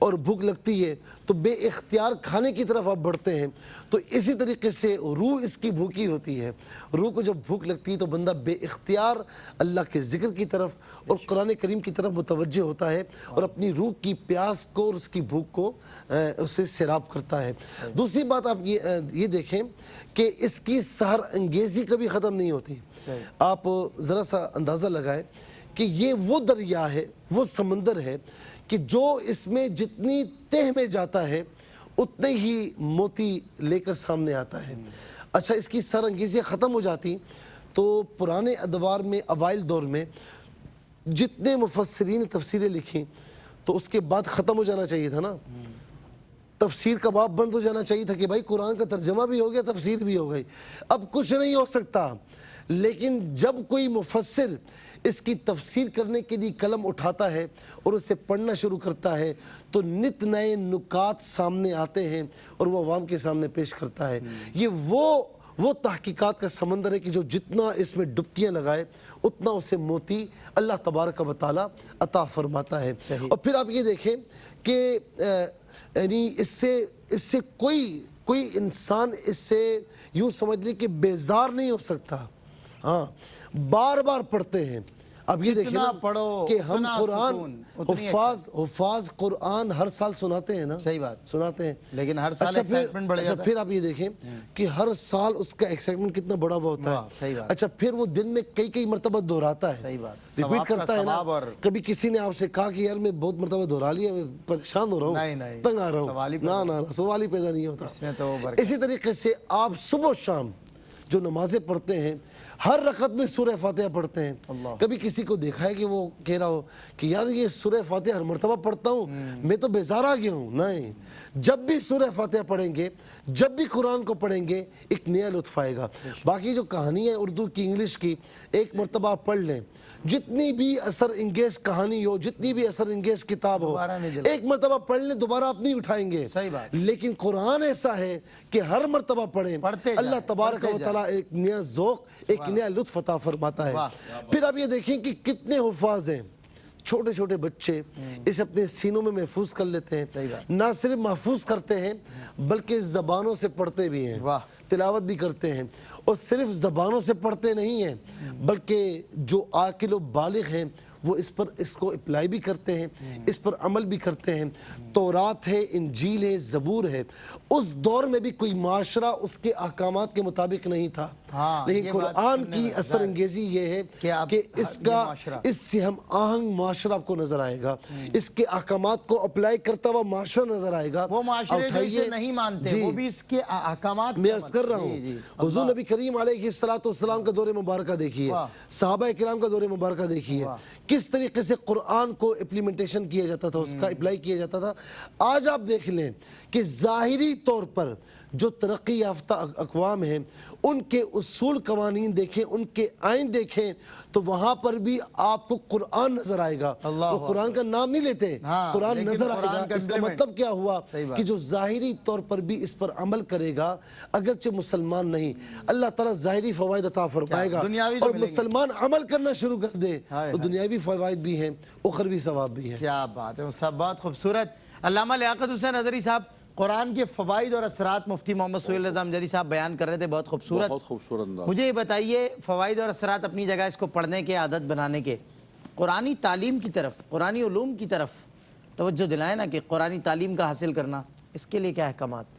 اور بھوک لگتی ہے تو بے اختیار کھانے کی طرف آپ بڑھتے ہیں، تو اسی طریقے سے روح اس کی بھوکی ہوتی ہے. روح کو جب بھوک لگتی ہے تو بندہ بے اختیار اللہ کے ذکر کی طرف اور قرآن کریم کی طرف متوجہ ہوتا ہے اور اپنی روح کی پیاس کو اور اس کی بھوک کو اسے سیراب کرتا ہے. دوسری بات آپ یہ دیکھیں کہ اس کی سحر انگیزی کبھی ختم نہیں ہوتی. آپ ذرا سا اندازہ لگائیں کہ یہ وہ دریا ہے، وہ سمندر ہے کہ جو اس میں جتنی تہ میں جاتا ہے اتنے ہی موتی لے کر سامنے آتا ہے. اچھا، اس کی سحر انگیزیاں ختم ہو جاتی تو پرانے ادوار میں، اوائل دور میں جتنے مفسرین تفسیریں لکھیں تو اس کے بعد ختم ہو جانا چاہیے تھا نا. تفسیر کا باب بند ہو جانا چاہیے تھا کہ بھائی قرآن کا ترجمہ بھی ہو گیا، تفسیر بھی ہو گئی، اب کچھ نہیں ہو سکتا. لیکن جب کوئی مفسر اس کی تفسیر کرنے کے لیے قلم اٹھاتا ہے اور اسے پڑھنا شروع کرتا ہے تو نت نئے نکات سامنے آتے ہیں اور وہ عوام کے سامنے پیش کرتا ہے. یہ وہ تحقیقات کا سمندر ہے کہ جو جتنا اس میں ڈبکیاں لگائے اتنا اسے موتی اللہ تبارک و تعالی عطا فرماتا ہے. اور پھر آپ یہ دیکھیں کہ یعنی اس سے کوئی انسان اس سے یوں سمجھ لے کہ بیزار نہیں ہو سکتا. ہاں، بار بار پڑھتے ہیں. اب یہ دیکھیں کہ ہم قرآن حفاظ قرآن ہر سال سناتے ہیں نا. صحیح بات، سناتے ہیں، لیکن ہر سال ایکسائٹمنٹ بڑھ جاتا ہے. پھر آپ یہ دیکھیں کہ ہر سال اس کا ایکسائٹمنٹ کتنا بڑا ہوا ہوتا ہے. اچھا، پھر وہ دن میں کئی مرتبہ دہراتا ہے، ریپیٹ کرتا ہے نا. کبھی کسی نے آپ سے کہا کہ یار میں بہت مرتبہ دہرا لیا، پریشان ہو رہا ہوں، تنگ آ رہا ہوں، نہ سوال ہی پیدا نہیں ہوتا. اسی طریقے سے آپ صبح و شام جو نمازیں پڑھتے ہیں ہر رکعت میں سورہ فاتحہ پڑھتے ہیں. کبھی کسی کو دیکھا ہے کہ وہ کہہ رہا ہو کہ یار یہ سورہ فاتحہ ہر مرتبہ پڑھتا ہوں، میں تو بیزار آ گیا ہوں؟ نہیں، جب بھی سورہ فاتحہ پڑھیں گے، جب بھی قرآن کو پڑھیں گے، ایک نیا لطف آئے گا. باقی جو کہانی ہے اردو کی، انگلش کی، ایک مرتبہ آپ پڑھ لیں، جتنی بھی اثر انگیز کہانی ہو، جتنی بھی اثر انگیز کتاب ہو، ایک مرتبہ پڑھ لیں، دوبارہ آپ نہیں اٹھائیں گے. لیکن قرآن ایسا ہے کہ ہر مرتبہ پڑھیں، اللہ تبارک و تعالیٰ ایک نیا ذوق، ایک نیا لطف عطا فرماتا ہے. پھر آپ یہ دیکھیں کہ کتنے حفاظ ہیں. چھوٹے چھوٹے بچے اسے اپنے سینوں میں محفوظ کر لیتے ہیں. نہ صرف محفوظ کرتے ہیں بلکہ زبانوں سے پڑھتے بھی ہیں، تلاوت بھی کرتے ہیں. اور صرف زبانوں سے پڑھتے نہیں ہیں بلکہ جو عاقل و بالغ ہیں وہ اس کو اپلائی بھی کرتے ہیں، اس پر عمل بھی کرتے ہیں. تورات ہے، انجیل ہے، زبور ہے. اس دور میں بھی کوئی معاشرہ اس کے احکامات کے مطابق نہیں تھا، لیکن قرآن کی اثر انگیزی یہ ہے کہ اس سے ہم آہنگ معاشرہ آپ کو نظر آئے گا، اس کے احکامات کو اپلائی کرتا ہوا معاشرہ نظر آئے گا. وہ معاشرے جو اسے نہیں مانتے وہ بھی اس کے احکامات میں عرض کر رہا ہوں. حضور نبی کریم علیہ السلام کا دور مبارکہ دیکھیے، صحابہ کرام کا دور مبارکہ دیکھیے، کس طریقے سے قرآن کو اپلیمنٹیشن کیا جاتا تھا، اس کا اپلائی کیا جاتا تھا. آج آپ دیکھ لیں کہ ظاہری طور پر جو ترقی یافتہ اقوام ہیں ان کے اصول قوانین دیکھیں، ان کے آئین دیکھیں تو وہاں پر بھی آپ کو قرآن نظر آئے گا. وہ قرآن کا نام نہیں لیتے، قرآن نظر آئے گا. اس کا مطلب کیا ہوا کہ جو ظاہری طور پر بھی اس پر عمل کرے گا اگرچہ مسلمان نہیں، اللہ تعالیٰ ظاہری فوائد عطا فرمائے گا. اور مسلمان عمل کرنا شروع کر دے تو دنیاوی فوائد بھی ہیں، اخروی ثواب بھی ہے. کیا بات ہے، سب بات خوبصورت. علامہ لیاقت حسین نظری صاحب قرآن کے فوائد اور اثرات مفتی محمد سہیل رضا امجدی صاحب بیان کر رہے تھے، بہت خوبصورت. مجھے یہ بتائیے، فوائد اور اثرات اپنی جگہ، اس کو پڑھنے کے، عادت بنانے کے، قرآنی تعلیم کی طرف، قرآنی علوم کی طرف توجہ دلائیں نا کہ قرآنی تعلیم کا حاصل کرنا، اس کے لیے کیا احکامات؟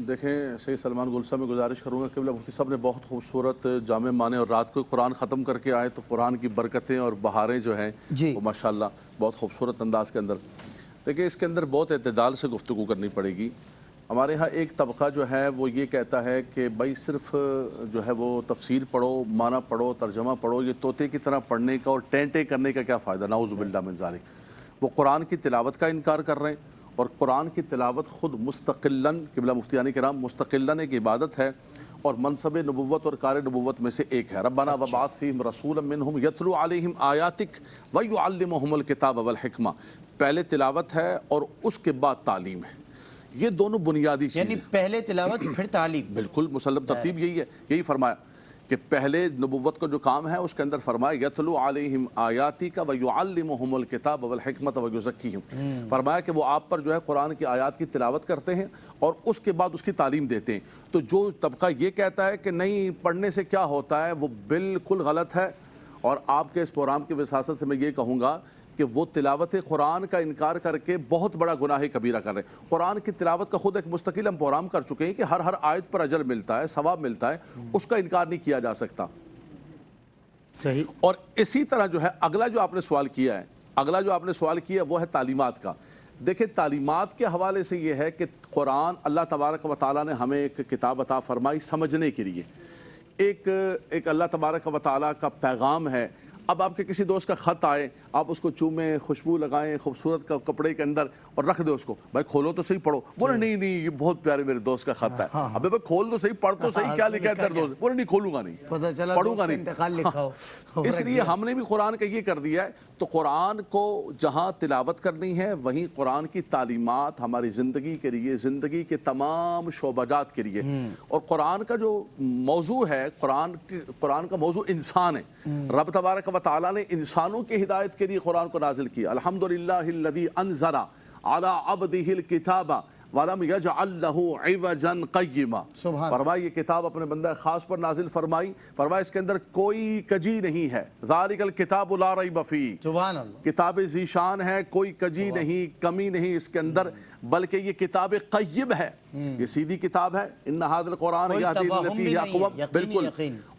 دیکھیں، سید سلمان گل صاحب میں گزارش کروں گا، قبلہ مفتی صاحب نے بہت خوبصورت جامع معنی، اور رات کو قرآن ختم کر کے آئے تو قرآن کی برکتیں اور بہاریں جو ہیں وہ ماشاءاللہ بہت خوبصورت انداز کے اندر. دیکھیں، اس کے اندر بہت اعتدال سے گفتگو کرنی پڑے گی. ہمارے ہاں ایک طبقہ جو ہے وہ یہ کہتا ہے کہ بھائی صرف جو ہے وہ تفسیر پڑھو، معنی پڑھو، ترجمہ پڑھو، یہ طوطے کی طرح پڑھنے کا اور ٹینٹے کرنے کا کیا فائدہ؟ نعوذ باللہ من ذالک. وہ قرآن کی تلاوت کا انکار کر رہے ہیں، اور قرآن کی تلاوت خود مستقلاً، قبلہ مفتیان کرام، مستقلاً ایک عبادت ہے اور منصب نبوت اور کار نبوت میں سے ایک ہے. ربنا وبعث فیہم رسولا منہم یتلو علیہم آیاتک ویعلمہم الکتاب والحکمہ. پہلے تلاوت ہے اور اس کے بعد تعلیم ہے. یہ دونوں بنیادی چیزیں، یعنی پہلے تلاوت پھر تعلیم. بالکل مسلم ترتیب یہی ہے، یہی فرمایا. کہ پہلے نبوت کا جو کام ہے اس کے اندر فرمایا یتلو علیہم آیاتی کا ویعلمہم الکتاب والحکمت ویزکیہم، فرمایا کہ وہ آپ پر جو ہے قرآن کی آیات کی تلاوت کرتے ہیں اور اس کے بعد اس کی تعلیم دیتے ہیں۔ تو جو طبقہ یہ کہتا ہے کہ نہیں پڑھنے سے کیا ہوتا ہے، وہ بالکل غلط ہے، اور آپ کے اس پروگرام کی وساطت سے میں یہ کہوں گا کہ وہ تلاوت قرآن کا انکار کر کے بہت بڑا گناہ کبیرہ کر رہے ہیں۔ قرآن کی تلاوت کا خود ایک مستقل ہم پروگرام کر چکے ہیں کہ ہر آیت پر اجر ملتا ہے، ثواب ملتا ہے، اس کا انکار نہیں کیا جا سکتا۔ صحیح۔ اور اسی طرح جو ہے اگلا جو آپ نے سوال کیا ہے وہ ہے تعلیمات کا۔ دیکھیں تعلیمات کے حوالے سے یہ ہے کہ قرآن اللہ تبارک و تعالیٰ نے ہمیں ایک کتاب عطا فرمائی سمجھنے کے لیے، ایک اللہ تبارک و تعالیٰ کا پیغام ہے۔ اب آپ کے کسی دوست کا خط آئے، آپ اس کو چومیں، خوشبو لگائیں خوبصورت کا کپڑے کے اندر اور رکھ دو اس کو، بھائی کھولو تو صحیح پڑھو، بولے نہیں یہ بہت پیارے میرے دوست کا خط ہے، ابے بھائی کھول تو صحیح، پڑھ تو صحیح، کیا لکھا ہے تیرے دوست، بولے نہیں کھولوں گا نہیں، پڑھوں گا نہیں۔ اس لیے ہم نے بھی قرآن کا یہ کر دیا ہے، تو قرآن کو جہاں تلاوت کرنی ہے وہیں قرآن کی تعلیمات ہماری زندگی کے لیے، زندگی کے تمام شعبہ جات کے لیے۔ اور قرآن کا جو موضوع ہے، قرآن کا موضوع انسان ہے۔ رب تبارک و تعالیٰ نے انسانوں کی ہدایت کے لیے قرآن کو نازل کیا۔ الحمدللہ الذی انزل علی عبدہ الکتاب وَلَمْ يَجْعَلْ لَهُ عِوَجًا قَيِّمًا، فرمایا یہ کتاب اپنے بندہ خاص پر نازل فرمائی، فرمایا اس کے اندر کوئی کجی نہیں ہے، ذَلِكَ الْكِتَابُ لَا رَيْبَ فِيهِ، سبحان اللہ، کتاب ذیشان ہے، کوئی کجی نہیں، کمی نہیں اس کے اندر، بلکہ یہ کتاب قیم ہے، یہ سیدھی کتاب ہے۔ ان ھذا القرآن یہدی للتی ہی اقوم، بالکل،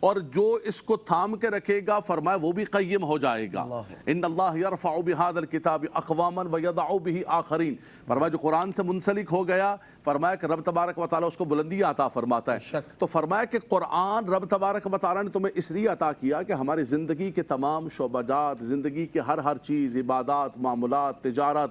اور جو اس کو تھام کے رکھے گا فرمایا وہ بھی قیم ہو جائے گا۔ ان اللہ یرفع بھذا الکتاب اقواما ویضع بہ آخرین، فرمایا جو قرآن سے منسلک ہو گیا، فرمایا کہ رب تبارک و تعالیٰ اس کو بلندی عطا فرماتا ہے۔ تو فرمایا کہ قرآن رب تبارک و تعالیٰ نے تمہیں اس لیے عطا کیا کہ ہماری زندگی کے تمام شعبہ جات، زندگی کے ہر چیز، عبادات، معاملات، تجارت،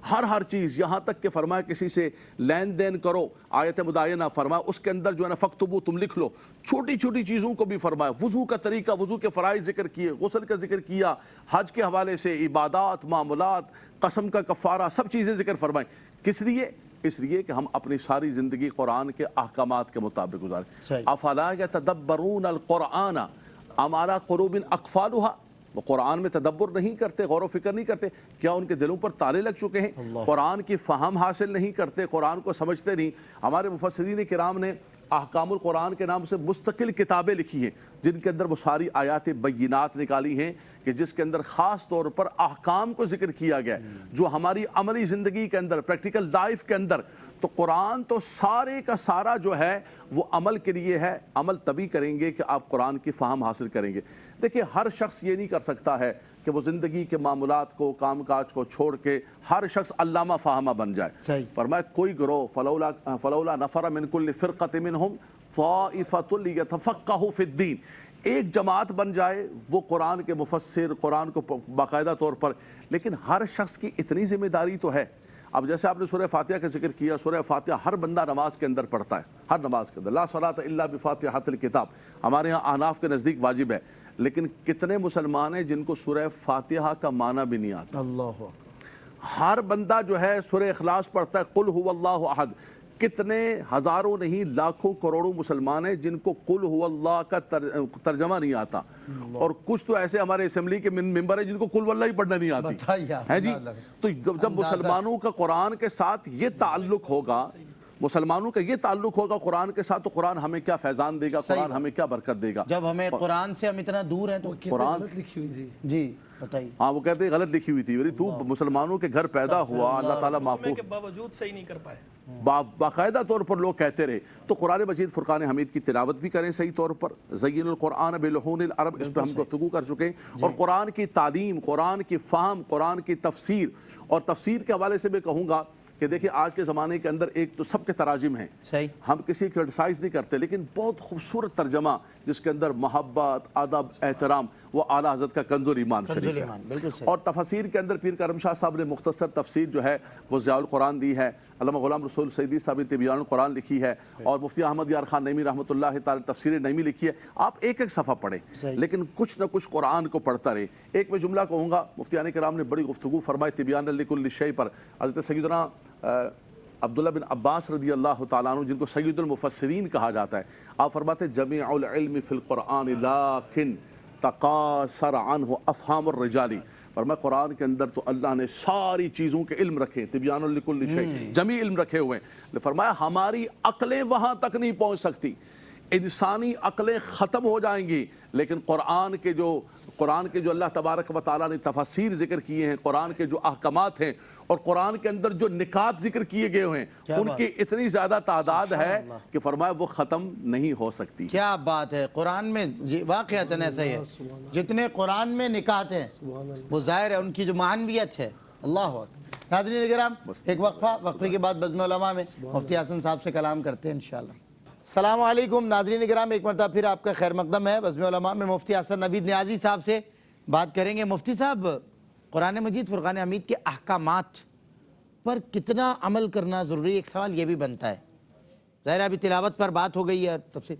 ہر چیز، یہاں تک کہ فرمایا کسی سے لین دین کرو، آیت مدائنہ فرمایا اس کے اندر جو ہے نا فَاكْتُبُوا، تم لکھ لو، چھوٹی چھوٹی چیزوں کو بھی فرمایا، وضو کا طریقہ، وضو کے فرائض ذکر کیے، غسل کا ذکر کیا، حج کے حوالے سے عبادات، معاملات، قسم کا کفارہ، سب چیزیں ذکر فرمائیں۔ کس لیے؟ اس لیے کہ ہم اپنی ساری زندگی قرآن کے احکامات کے مطابق گزاریں۔ افلا یتدبرون القرآن ام علی قلوب اقفالها، وہ قرآن میں تدبر نہیں کرتے، غور و فکر نہیں کرتے، کیا ان کے دلوں پر تالے لگ چکے ہیں؟ قرآن کی فہم حاصل نہیں کرتے، قرآن کو سمجھتے نہیں۔ ہمارے مفسرین کرام نے احکام القرآن کے نام سے مستقل کتابیں لکھی ہیں، جن کے اندر وہ ساری آیات بینات نکالی ہیں کہ جس کے اندر خاص طور پر احکام کو ذکر کیا گیا ہے جو ہماری عملی زندگی کے اندر، پریکٹیکل لائف کے اندر۔ تو قرآن تو سارے کا سارا جو ہے وہ عمل کے لیے ہے، عمل تبھی کریں گے کہ آپ قرآن کی فہم حاصل کریں گے۔ دیکھیں ہر شخص یہ نہیں کر سکتا ہے کہ وہ زندگی کے معاملات کو، کام کاج کو چھوڑ کے ہر شخص علامہ فاہمہ بن جائے۔ فرمایا کوئی گروہ فلولا نفر من کل فرقۃ منہم طائفۃ لیتفقہوا فی الدین، ایک جماعت بن جائے وہ قرآن کے مفسر، قرآن کو باقاعدہ طور پر، لیکن ہر شخص کی اتنی ذمہ داری تو ہے۔ اب جیسے آپ نے سورہ فاتحہ کا ذکر کیا، سورہ فاتحہ ہر بندہ نماز کے اندر پڑھتا ہے، ہر نماز کے اندر، لا صلاۃ الا بفاتحۃ الکتاب، ہمارے ہاں احناف کے نزدیک واجب ہے، لیکن کتنے مسلمان ہیں جن کو سورہ فاتحہ کا معنی بھی نہیں آتا؟ اللہ، ہر بندہ جو ہے سورہ اخلاص پڑھتا ہے، قل هو اللہ احد، کتنے ہزاروں نہیں لاکھوں کروڑوں مسلمان ہیں جن کو قل هو اللہ کا ترجمہ نہیں آتا، اور کچھ تو ایسے ہمارے اسمبلی کے ممبر ہیں جن کو قل واللہ ہی پڑھنا نہیں آتی ہے جی۔ تو جب مسلمانوں کا قرآن کے ساتھ یہ تعلق ہوگا، مسلمانوں کا یہ تعلق ہوگا قرآن کے ساتھ، تو قرآن ہمیں کیا فیضان دے گا، قرآن ہمیں کیا برکت دے گا۔ جب ہمیں قرآن سے ہم اتنا دور ہیں تو قرآن لکھی ہوئی تھی جی بتائیے، ہاں وہ کہتے ہیں غلط لکھی ہوئی تھی، تو مسلمانوں کے گھر پیدا ہوا، اللہ تعالیٰ معفو، کے باوجود صحیح نہیں کر پائے، باقاعدہ طور پر لوگ کہتے رہے۔ تو قرآن مجید فرقان حمید کی تلاوت بھی کریں صحیح طور پر، زین القرآن بلحون العرب، اس پہ ہم گفتگو کر چکے ہیں، اور قرآن کی تعلیم، قرآن کی فہم، قرآن کی تفسیر، اور تفسیر کے حوالے سے میں کہوں گا کہ دیکھیں آج کے زمانے کے اندر ایک تو سب کے تراجم ہیں، صحیح، ہم کسی کرٹیسائز نہیں کرتے، لیکن بہت خوبصورت ترجمہ جس کے اندر محبت، ادب، احترام، وہ اعلیٰ حضرت کا کنز الایمان شریف ہے۔ اور تفسیر کے اندر پیر کرم شاہ صاحب نے مختصر تفسیر جو ہے وہ ضیاء القرآن دی ہے، علامہ غلام رسول سیدی صاحب نے تبیان القرآن لکھی ہے، اور مفتی احمد یار خان نعیمی رحمۃ اللہ تعالی تفسیر نعیمی لکھی ہے۔ آپ ایک ایک صفحہ پڑھیں، لیکن کچھ نہ کچھ قرآن کو پڑھتا رہے۔ ایک میں جملہ کہوں گا، مفتیان کرام نے بڑی گفتگو فرمائی تبیان لکل شیء پر، حضرت سیدنا عبداللہ بن عباس رضی اللہ تعالیٰ عنہ جن کو سید المفسرین کہا جاتا ہے، آپ فرماتے ہیں جمیع العلم فی القرآن لیکن تقاصر عنہ افہام الرجالی، فرمایا قرآن کے اندر تو اللہ نے ساری چیزوں کے علم رکھے، تبیان لکل شیء، جمیع علم رکھے ہوئے ہیں، فرمایا ہماری عقلیں وہاں تک نہیں پہنچ سکتی، انسانی عقلیں ختم ہو جائیں گی، لیکن قرآن کے جو اللہ تبارک و تعالیٰ نے تفاسیر ذکر کیے ہیں، قرآن کے جو احکامات ہیں اور قرآن کے اندر جو نکات ذکر کیے گئے ہوئے ہیں ان کی اتنی زیادہ تعداد ہے کہ فرمایا وہ ختم نہیں ہو سکتی۔ کیا بات ہے، قرآن میں واقعتاً ایسا ہی ہے، جتنے قرآن میں نکات ہیں وہ ظاہر ہے ان کی جو معنویت ہے۔ اللہ اکبر۔ ناظرین کرام ایک وقفے کے بعد بزم علماء میں مفتی حسن صاحب سے کلام کرتے ہیں انشاءاللہ۔ السلام علیکم ناظرین کرام، ایک مرتبہ پھر آپ کا خیر مقدم ہے۔ بزم علماء میں مفتی حسن نوید نیازی صاحب سے بات کریں گے۔ مفتی صاحب، قرآن مجید فرقان حمید کے احکامات پر کتنا عمل کرنا ضروری ہے؟ ایک سوال یہ بھی بنتا ہے، ظاہر ابھی تلاوت پر بات ہو گئی ہے، تفسیر،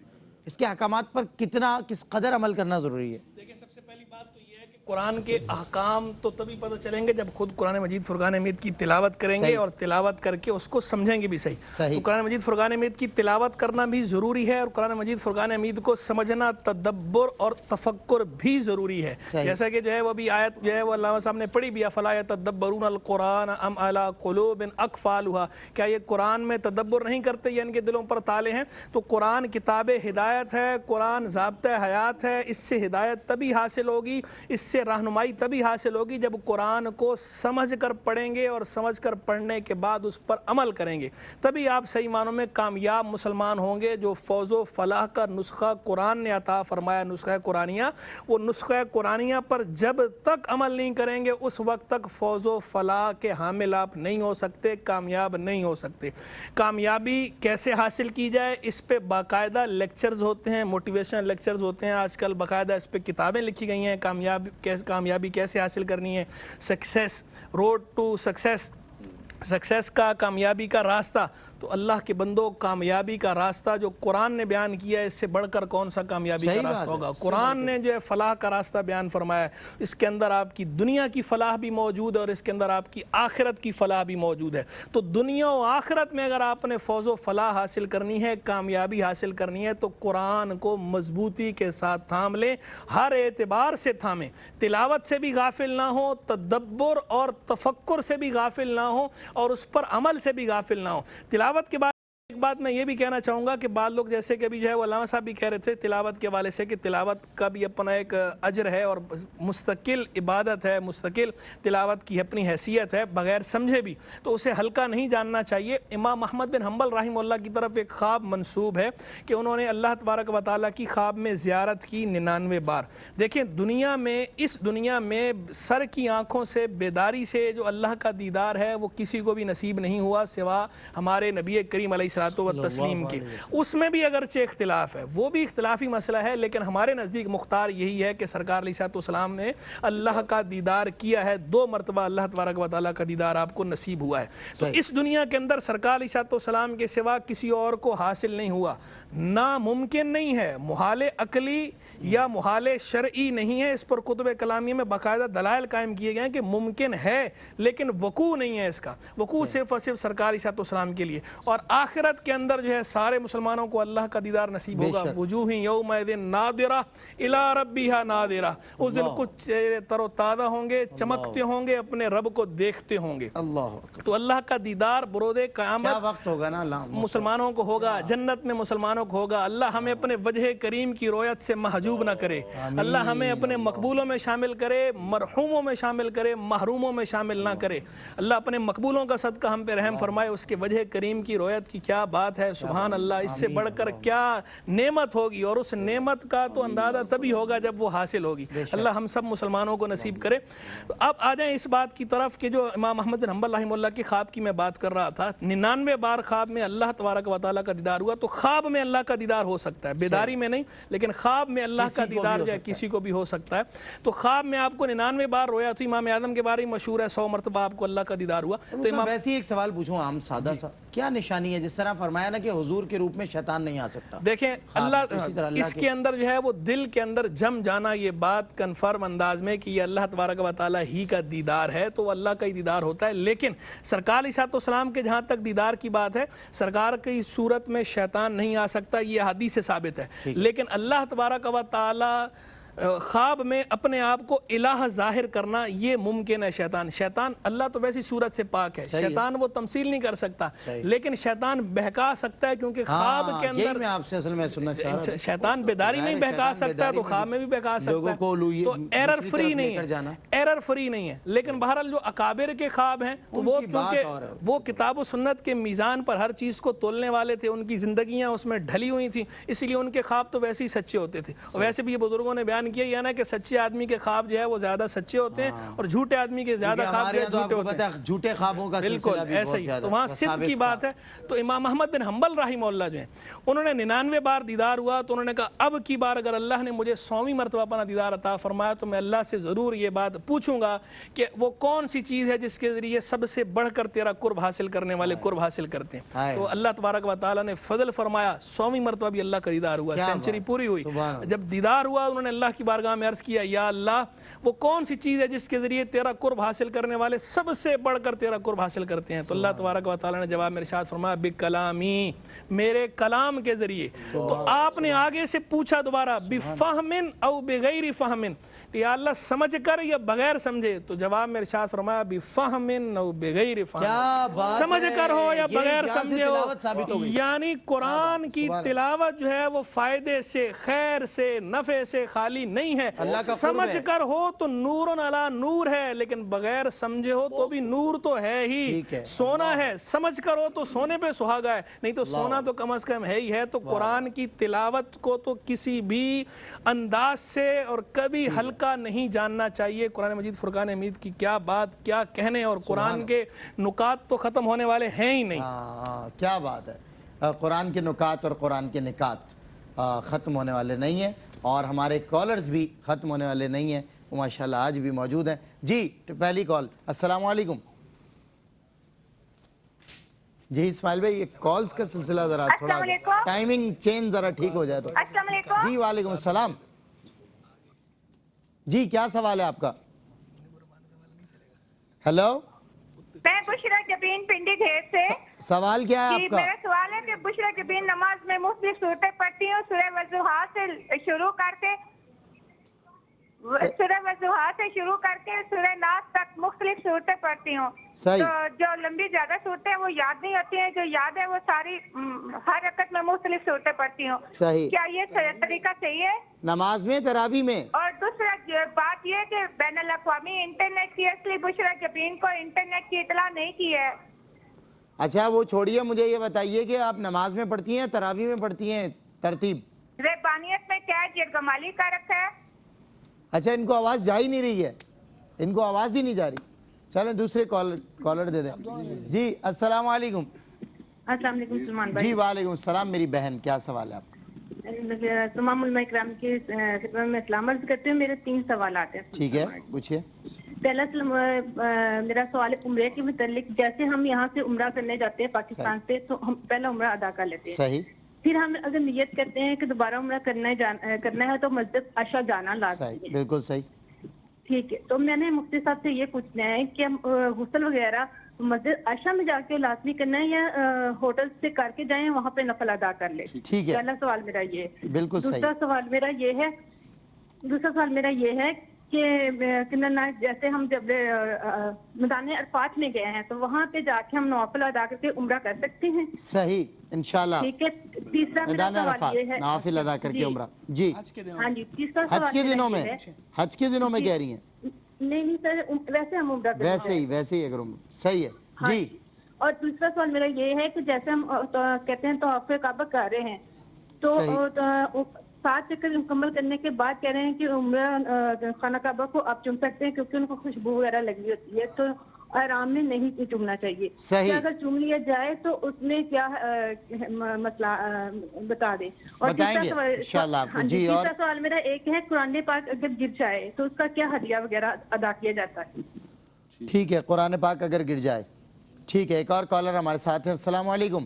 اس کے احکامات پر کس قدر عمل کرنا ضروری ہے؟ دیکھیں سب سے پہلی بات تو یہ ہے کہ قرآن کے احکام تو تبھی پتہ چلیں گے جب خود قرآن مجید فرقان حمید کی تلاوت کریں گے اور تلاوت کر کے اس کو سمجھیں گے بھی صحیح۔ تو قرآن مجید فرقان حمید کی تلاوت کرنا بھی ضروری ہے اور قرآن مجید فرقان حمید کو سمجھنا، تدبر اور تفکر بھی ضروری ہے۔ جیسا کہ جو ہے وہ بھی آیت جو ہے وہ علامہ صاحب نے پڑھی بھی، افلا یتدبرون القرآن ام علی قلوب اقفالها، کیا یہ قرآن میں تدبر نہیں کرتے یا ان کے دلوں پر تالے ہیں؟ تو قرآن کتاب ہدایت ہے، قرآن ضابطہ حیات ہے، اس سے ہدایت تبھی حاصل ہوگی، اس سے رہنمائی تبھی حاصل ہوگی جب قرآن کو سمجھ کر پڑھیں گے اور سمجھ کر پڑھنے کے بعد اس پر عمل کریں گے، تبھی آپ صحیح معنوں میں کامیاب مسلمان ہوں گے۔ جو فوز و فلاح کا نسخہ قرآن نے عطا فرمایا، نسخہ قرآنیہ، وہ نسخہ قرآنیہ پر جب تک عمل نہیں کریں گے اس وقت تک فوز و فلاح کے حامل آپ نہیں ہو سکتے، کامیاب نہیں ہو سکتے۔ کامیابی کیسے حاصل کی جائے، اس پہ باقاعدہ لیکچرز ہوتے ہیں، موٹیویشنل لیکچرز ہوتے ہیں، آج کل باقاعدہ اس پہ کتابیں لکھی گئی ہیں، کامیابی کیسے حاصل کرنی ہے، سکسیس، روڈ ٹو سکسیس کا، کامیابی کا راستہ۔ تو اللہ کے بندوں، کامیابی کا راستہ جو قرآن نے بیان کیا ہے اس سے بڑھ کر کون سا کامیابی کا راستہ ہوگا؟ قرآن نے جو ہے فلاح کا راستہ بیان فرمایا ہے، اس کے اندر آپ کی دنیا کی فلاح بھی موجود ہے اور اس کے اندر آپ کی آخرت کی فلاح بھی موجود ہے۔ تو دنیا و آخرت میں اگر آپ نے فوز و فلاح حاصل کرنی ہے، کامیابی حاصل کرنی ہے، تو قرآن کو مضبوطی کے ساتھ تھام لیں، ہر اعتبار سے تھامیں، تلاوت سے بھی غافل نہ ہو، تدبر اور تفکر سے بھی غافل نہ ہو اور اس پر عمل سے بھی غافل نہ ہو۔ تلاوت کے بعد ایک بات میں یہ بھی کہنا چاہوں گا کہ بعض لوگ جیسے کہ ابھی جو ہے وہ علامہ صاحب بھی کہہ رہے تھے تلاوت کے حوالے سے کہ تلاوت کا بھی اپنا ایک اجر ہے اور مستقل عبادت ہے، مستقل تلاوت کی اپنی حیثیت ہے، بغیر سمجھے بھی تو اسے ہلکا نہیں جاننا چاہیے۔ امام احمد بن حنبل رحمہ اللہ کی طرف ایک خواب منسوب ہے کہ انہوں نے اللہ تبارک و تعالیٰ کی خواب میں زیارت کی 99 بار۔ دیکھیں اس دنیا میں سر کی آنکھوں سے بیداری سے جو اللہ کا دیدار ہے وہ کسی کو بھی نصیب نہیں ہوا سوا ہمارے نبی کریم علیہ الصلوۃ والتسلیم کی۔ اس میں بھی اگرچہ اختلاف ہے، وہ بھی اختلافی مسئلہ ہے، لیکن ہمارے نزدیک مختار یہی ہے کہ سرکار علیہ الصلوۃ والسلام نے اللہ کا دیدار کیا ہے، 2 مرتبہ اللہ تبارک و تعالیٰ کا دیدار آپ کو نصیب ہوا ہے۔ تو اس دنیا کے اندر سرکار علیہ الصلوۃ والسلام کے سوا کسی اور کو حاصل نہیں ہوا، ناممکن نہیں ہے، محال عقلی یا محال شرعی نہیں ہے۔ اس پر کتب کلامیہ میں باقاعدہ دلائل قائم کیے گئے ہیں کہ ممکن ہے لیکن وقوع نہیں ہے، اس کا وقوع صرف اور صرف سرکار علیہ الصلوۃ والسلام کے لیے۔ اور آخرت کے اندر جو ہے سارے مسلمانوں کو اللہ کا دیدار نصیب ہوگا۔ وجوہ یومئذ ناظرہ الی ربہا ناظرہ، اس دن کچھ چہرے تر و تازہ ہوں گے، چمکتے ہوں گے، اپنے رب کو دیکھتے ہوں گے۔ تو اللہ کا دیدار برود قیامت وقت ہوگا نا مسلمانوں کو ہوگا، جنت میں مسلمانوں کو ہوگا۔ اللہ ہمیں اپنے وجہ کریم کی رویت سے محجوب نہ کرے، اللہ ہمیں اپنے مقبولوں میں شامل کرے، مرحوموں میں شامل کرے، محروموں میں شامل نہ کرے۔ اللہ اپنے مقبولوں کا صدقہ ہم پہ رحم فرمائے، اس کے وجہ کریم کی رویت کی کیا بات ہے، سبحان اللہ، اس سے بڑھ کر کیا نعمت ہوگی، اور اس نعمت کا تو اندازہ تبھی ہوگا جب وہ حاصل ہوگی۔ اللہ ہم سب مسلمانوں کو نصیب کرے۔ اب آ جائیں اس بات کی طرف کہ جو امام احمد بن حنبل رحمہ اللہ کی خواب کی میں بات کر رہا تھا، 99 بار خواب میں اللہ تبارک و تعالیٰ کا دیدار ہوا۔ تو خواب میں اللہ کا دیدار ہو سکتا ہے، بیداری میں نہیں، لیکن خواب میں اللہ کا دیدار جو ہے کسی کو بھی ہو سکتا ہے۔ تو خواب میں آپ کو 99 بار رویا تو امام اعظم کے بارے میں مشہور ہے 100 مرتبہ آپ کو اللہ کا دیدار ہوا۔ تو امام ویسے ایک سوال پوچھوں عام سادہ سا، کیا نشانی ہے جس طرح فرمایا نا کہ حضور کے روپ میں شیطان نہیں آ سکتا. دیکھیں اللہ اس کے اندر جو ہے وہ دل کے اندر جم جانا، یہ بات کنفرم انداز میں کہ یہ اللہ تبارک و تعالیٰ ہی کا دیدار ہے، تو اللہ کا ہی دیدار ہوتا ہے. لیکن سرکار علیہ السلام کے جہاں تک دیدار کی بات ہے، سرکار کی صورت میں شیطان نہیں آ سکتا، یہ حدیث سے ثابت ہے. لیکن اللہ تبارک و تعالیٰ خواب میں اپنے آپ کو الہ ظاہر کرنا یہ ممکن ہے. شیطان اللہ تو ویسی صورت سے پاک ہے، شیطان وہ تمثیل نہیں کر سکتا، لیکن شیطان بہکا سکتا ہے، کیونکہ خواب کے اندر میں آپ سے اصل میں سننا چاہ رہا ہوں، شیطان بیداری میں بہکا سکتا ہے تو خواب میں بھی بہکا سکتا ہے، تو ایرر فری نہیں ہے، ایرر فری نہیں ہے. لیکن بہرحال جو اکابر کے خواب ہیں وہ چونکہ وہ کتاب و سنت کے میزان پر ہر چیز کو تولنے والے تھے، ان کی زندگیاں اس میں ڈھلی ہوئی تھیں، اس لیے ان کے خواب تو ویسے ہی سچے ہوتے تھے. اور ویسے بھی یہ بزرگوں نے بیان کیا یہ نا کہ سچے آدمی کے خواب جو ہے وہ زیادہ سچے ہوتے ہیں اور جھوٹے آدمی کے زیادہ خواب جو ہے جھوٹے ہوتے ہیں. جھوٹے خوابوں کا بالکل ایسا ہی. تو وہاں صدق کی بات ہے. تو امام احمد بن حنبل رحمہ اللہ جو ہیں انہوں نے 99 بار دیدار ہوا تو انہوں نے کہا اب کی بار اگر اللہ نے مجھے 100ویں مرتبہ اپنا دیدار عطا فرمایا تو میں اللہ سے ضرور یہ بات پوچھوں گا کہ وہ کون سی چیز ہے جس کے ذریعے سب سے بڑھ کر تیرا قرب حاصل کرنے والے قرب حاصل کرتے ہیں. تو اللہ تبارک و تعالیٰ نے فضل فرمایا، 100ویں مرتبہ بھی اللہ کا دیدار ہوا، سینچری پوری ہوئی. جب دیدار ہوا انہوں نے اللہ کی بارگاہ میں عرض کیا یا اللہ وہ کون سی چیز ہے جس کے ذریعے تیرا قرب حاصل کرنے والے سب سے بڑھ کر تیرا قرب حاصل کرتے ہیں. تو اللہ تبارک و تعالیٰ نے جواب میں ارشاد فرمایا بکلامی، میرے کلام کے ذریعے. تو آپ نے آگے سے پوچھا دوبارہ بفہم او بغیر فہم، یا اللہ سمجھ کر یا بغیر سمجھے؟ تو جواب میں ارشاد فرمایا بفہم او بغیر فہم، سمجھ کر ہو یا بغیر سمجھے ہو. یعنی قرآن کی تلاوت جو ہے وہ فائدے سے، خیر سے، نفع سے خالی نہیں ہے. سمجھ کر ہو تو نور علی نور ہے، لیکن بغیر سمجھے ہو تو بھی نور تو ہے ہی. سونا ہے، سمجھ کر ہو تو سونے پہ سہاگا ہے، نہیں تو سونا تو کم از کم ہے ہی ہے. تو قرآن کی تلاوت کو تو کسی بھی انداز سے اور کبھی ہلکا نہیں جاننا چاہیے. قرآن مجید فرقان حمید کی کیا بات، کیا کہنے، اور قرآن کے نکات تو ختم ہونے والے ہیں ہی نہیں. کیا بات ہے، قرآن کے نکات اور قرآن کے نکات ختم ہونے والے نہیں ہیں، اور ہمارے کالرز بھی ختم ہونے والے نہیں ہیں، وہ ماشاءاللہ آج بھی موجود ہیں. جی پہلی کال. السلام علیکم. جی اسماعیل بھائی یہ کالز کا سلسلہ ذرا تھوڑا ٹائمنگ چینج ذرا ٹھیک ہو جائے تو. السلام علیکم. جی وعلیکم السلام. جی کیا سوال ہے آپ کا؟ ہیلو میں بشرا جبین پنڈی گھیر سے. سوال کیا ہے جی آپ کا؟ میرا سوال ہے کہ بشرا جبین نماز میں مختلف صورتیں پڑھتی ہوں، سورہ وضحا سے شروع کر کے سورہ ناس تک مختلف صورتیں پڑھتی ہوں. تو جو لمبی زیادہ صورتیں وہ یاد نہیں ہوتی ہیں، جو یاد ہے وہ ساری ہر رکعت میں مختلف صورتیں پڑھتی ہوں. کیا یہ طریقہ صحیح ہے نماز میں تراویح میں؟ اور دوسرا بات یہ کہ بین الاقوامی انٹرنیٹ کی اصلی بشرا جبین کو انٹرنیٹ کی اطلاع نہیں کی ہے. اچھا وہ چھوڑیے، مجھے یہ بتائیے کہ آپ نماز میں پڑھتی ہیں تراویح میں پڑھتی ہیں ترتیب؟ ربانیت میں کیا جرگمالی کا رکھا ہے. اچھا ان کو آواز جا ہی نہیں رہی ہے، ان کو آواز ہی نہیں جا رہی. چلیں دوسرے کالر دے دیں. جی السلام علیکم. السلام علیکم سلمان بھائی. جی وعلیکم السلام. میری بہن کیا سوال ہے آپ کا؟ تمام علماء کرام کی خدمت میں اسلام عرض کرتے ہیں. میرے 3 سوالات ہیں. ٹھیک ہے پوچھئے. پہلا میرا سوال ہے عمرے کے متعلق. جیسے ہم یہاں سے عمرہ کرنے جاتے ہیں پاکستان سے تو ہم پہلا عمرہ ادا کر لیتے ہیں. صحیح. پھر ہم اگر نیت کرتے ہیں کہ دوبارہ عمرہ کرنا ہے تو مسجد عائشہ جانا لازمی ہے. بالکل صحیح. ٹھیک ہے. تو میں نے مفتی صاحب سے یہ پوچھنا ہے کہ غسل وغیرہ مسجد عائشہ میں جا کے لازمی کرنا ہے یا ہوٹل سے کر کے جائیں وہاں پہ نفل ادا کر لیں؟ ٹھیک ہے. پہلا سوال میرا یہ ہے. بالکل صحیح. دوسرا سوال میرا یہ ہے کہ جیسے ہم جب میدان عرفات میں گئے ہیں تو وہاں پہ جا کے ہم نوافل ادا کر کے عمرہ کر سکتے ہیں؟ صحیح انشاءاللہ. ٹھیک ہے. تیسرا میرا سوال یہ ہے نوافل ادا کر کے عمرہ. جی ہاں جی. تیسرا حج کے دنوں میں، حج کے دنوں میں کہہ رہی ہیں؟ نہیں سر ویسے ہم عمرہ ویسے ہی اگر عمرہ. صحیح ہے. جی. اور دوسرا سوال میرا یہ ہے کہ جیسے ہم کہتے ہیں طواف کعبہ کر رہے ہیں تو 7 چکر مکمل کرنے کے بعد کہہ رہے ہیں کہ عمرہ خانہ کعبہ کو آپ چوم سکتے ہیں کیونکہ ان کو خوشبو وغیرہ لگی ہوتی ہے تو آرام میں نہیں چومنا چاہیے. اگر چوم لیا جائے تو اس میں کیا مسئلہ بتا دیں. اور تیسرا سوال میرا ایک ہے قرآن پاک اگر گر جائے تو اس کا کیا ہدیہ وغیرہ ادا کیا جاتا ہے؟ ٹھیک ہے. قرآن پاک اگر گر جائے. ٹھیک ہے. ایک اور کالر ہمارے ساتھ ہیں. السلام علیکم.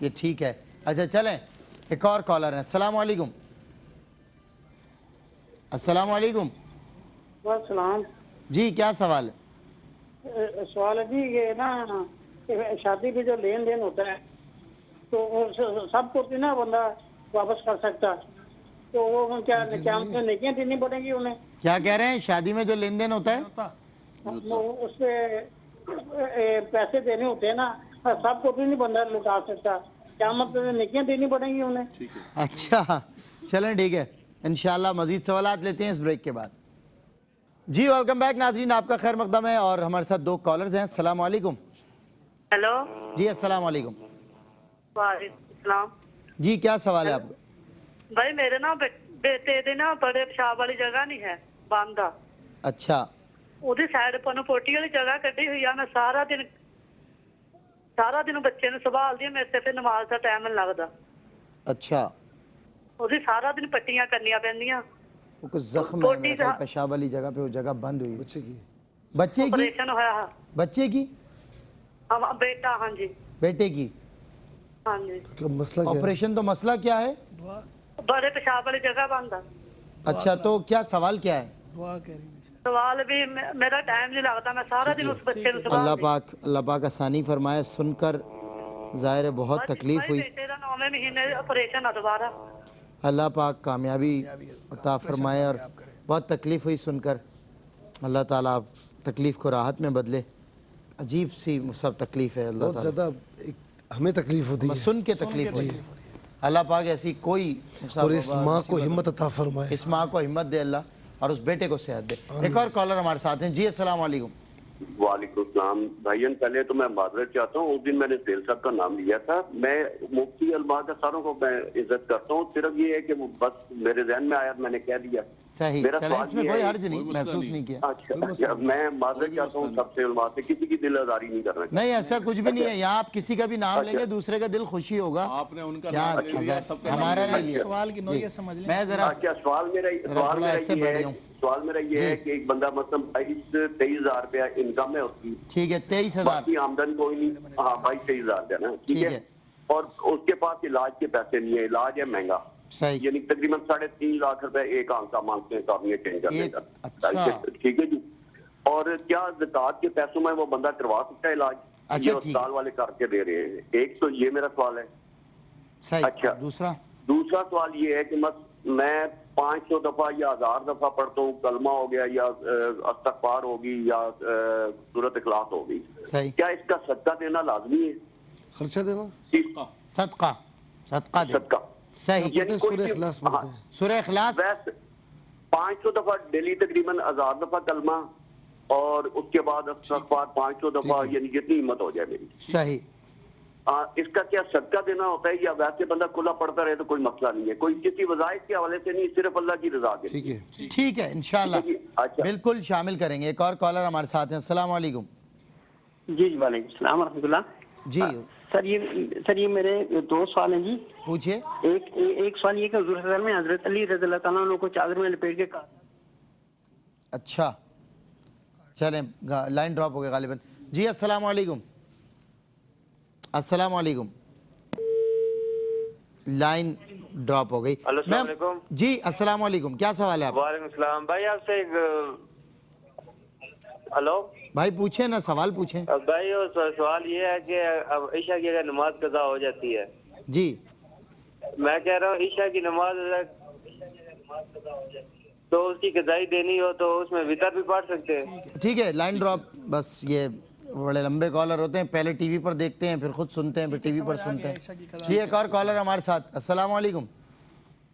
یہ ٹھیک ہے. اچھا چلیں ایک اور کالر ہے. السلام علیکم. السلام علیکم. السلام جی کیا سوال ہے؟ سوال ہے جی یہ نا شادی پہ جو لین دین ہوتا ہے تو سب کو نا بندہ واپس کر سکتا تو وہ کیا نیکیاں دینی پڑیں گی انہیں؟ کیا کہہ رہے ہیں؟ شادی میں جو لین دین ہوتا ہے اس پہ پیسے دینے ہوتے ہیں نا, سب کو بھی نہیں بندہ لٹا سکتا, کیا مطلب نیکیاں دینی پڑیں گی انہیں؟ اچھا چلیں ٹھیک ہے, انشاءاللہ مزید سوالات لیتے ہیں اس بریک کے بعد. جی ویلکم بیک ناظرین, آپ کا خیر مقدم ہے اور ہمارے ساتھ 2 کالرز ہیں. السلام علیکم. ہیلو جی السلام علیکم. وعلیکم السلام. جی کیا سوال ہے آپ کا؟ بھائی میرے نا بیٹے دے نا بڑے پیشاب والی جگہ نہیں ہے باندھا. اچھا ਉਹਦੀ ਸਾਈਡ ਪਰ ਨੂੰ ਪੋਟੀ ਵਾਲੀ ਜਗ੍ਹਾ ਕੱਢੀ ਹੋਈ ਆ. ਮੈਂ ਸਾਰਾ ਦਿਨ ਬੱਚੇ ਨੂੰ ਸੰਭਾਲਦੀ ਆ, ਮੇਰੇ ਤੇ ਨਮਾਜ਼ ਦਾ ਟਾਈਮ ਨਹੀਂ ਲੱਗਦਾ. ਅੱਛਾ ਉਹਦੀ ਸਾਰਾ ਦਿਨ ਪੱਟੀਆਂ ਕਰਨੀਆਂ ਪੈਂਦੀਆਂ. وہ کچھ زخم ہے میرے خیال پیشاب والی جگہ پہ, وہ جگہ بند ہوئی. بچے کی ਆਪਰੇਸ਼ਨ ਹੋਇਆ ਹੈ. بچے کی ਹਾਂ ਬੇਟਾ. ਹਾਂਜੀ بیٹے کی. ਹਾਂਜੀ مسئلہ آپریشن تو مسئلہ کیا ہے؟ بڑے پیشاب والی جگہ بند ہے. اچھا تو کیا سوال کیا ہے؟ سوال بھی میرا ٹائم نہیں لگتا, میں سارا دن اس بچے کو اللہ پاک آسانی فرمائے. سن کر ظاہر ہے بہت تکلیف ہوئی. بیٹے کا 9ویں مہینے آپریشن ہے دوبارہ. اللہ پاک کامیابی عطا فرمائے, اور بہت تکلیف ہوئی سن کر. اللہ تعالیٰ تکلیف کو راحت میں بدلے. عجیب سی سب تکلیف ہے. اللہ بہت زیادہ ہمیں تکلیف ہوتی ہے, سن کے تکلیف ہوئی. اللہ پاک ایسی کوئی اور اس ماں کو ہمت عطا فرمائے, اس ماں کو ہمت دے اللہ, اور اس بیٹے کو صحت دے. ایک اور کالر ہمارے ساتھ ہیں. جی السلام علیکم. وعلیکم السلام. بھائیان پہلے تو میں معذرت چاہتا ہوں, اس دن میں نے سیل صاحب کا نام لیا تھا. میں مفتی علماء کا ساروں کو میں عزت کرتا ہوں, صرف یہ ہے کہ بس میرے ذہن میں آیا میں نے کہہ دیا. صحیح, چلیں اس میں کوئی حرج نہیں, محسوس نہیں کیا. اچھا میں معذرت چاہتا ہوں سب سے علماء سے, کسی کی دل آزاری نہیں کرنا. نہیں ایسا کچھ بھی نہیں ہے, یہاں آپ کسی کا بھی نام لیں گے دوسرے کا دل خوشی ہوگا. آپ نے ان کا نام لے لیا, سب کا ہمارا لے لیا. سوال کی نوعیت سمجھ لیں. میں ذرا سوال میرا یہ ہے کہ ایک بندہ مثلا 22-23 ہزار روپیہ انکم ہے اس کی. ٹھیک ہے 23,000 باقی آمدن کوئی نہیں. ہاں 22-23 ہزار روپیہ نا, ٹھیک ہے. اور اس کے پاس علاج کے پیسے نہیں ہے, علاج ہے مہنگا, یعنی تقریباً 3.5 لاکھ روپے ایک آنکھ کا مانگتے ہیں کارنیا چینج کرنے کا. ٹھیک ہے جی. اور کیا زکوٰۃ کے پیسوں میں وہ بندہ کروا سکتا ہے علاج؟ یہ اسپتال والے کر کے دے رہے ہیں. ایک تو یہ میرا سوال ہے. اچھا دوسرا سوال یہ ہے کہ میں 500 دفعہ یا 1000 دفعہ پڑھتا ہوں, کلمہ ہو گیا یا استغفار ہوگی یا سورۃ اخلاص ہوگی, کیا اس کا صدقہ دینا لازمی ہے؟ خرچہ دینا, صدقہ صحیح. سورہ اخلاص 500 دفعہ ڈیلی, تقریباً 1000 دفعہ کلمہ, اور اس کے بعد استغفار 500 دفعہ, یعنی جتنی ہمت ہو جائے میری. صحیح. اس کا کیا صدقہ دینا ہوتا ہے یا ویسے بندہ کھلا پڑتا رہے تو کوئی مسئلہ نہیں ہے؟ کوئی کسی وظائف کے حوالے سے نہیں, صرف اللہ کی رضا کے. ٹھیک ہے انشاءاللہ بالکل شامل کریں گے. ایک اور کالر ہمارے ساتھ ہیں. السلام علیکم. جی وعلیکم السلام ورحمۃ اللہ. جی سر یہ میرے 2 سوال ہیں. جی پوچھئے. ایک سوال یہ کہ حضور صلی اللہ علیہ وسلم میں حضرت علی رضی اللہ تعالیٰ عنہ کو چادر میں لپیٹ کے کہا. اچھا چلیں لائن ڈراپ ہو گیا غالباً. جی السلام علیکم. السلام علیکم. لائن ڈراپ ہو گئی. السلام علیکم. جی السلام علیکم, کیا سوال ہے آپ؟ وعلیکم السلام. بھائی آپ سے ایک ہلو بھائی پوچھیں نا, سوال پوچھیں. بھائی سوال یہ ہے کہ اب عشاء کی اگر نماز قضا ہو جاتی ہے, جی میں کہہ رہا ہوں عشاء کی نماز تو اس کی قضائی دینی ہو تو اس میں وتر بھی پڑھ سکتے ہیں. ٹھیک ہے لائن ڈراپ. بس یہ بڑے لمبے کالر ہوتے ہیں, پہلے ٹی وی پر دیکھتے ہیں پھر خود سنتے ہیں, پھر ٹی وی پر سنتے ہیں. جی ایک اور کالر ہمارے ساتھ. السلام علیکم.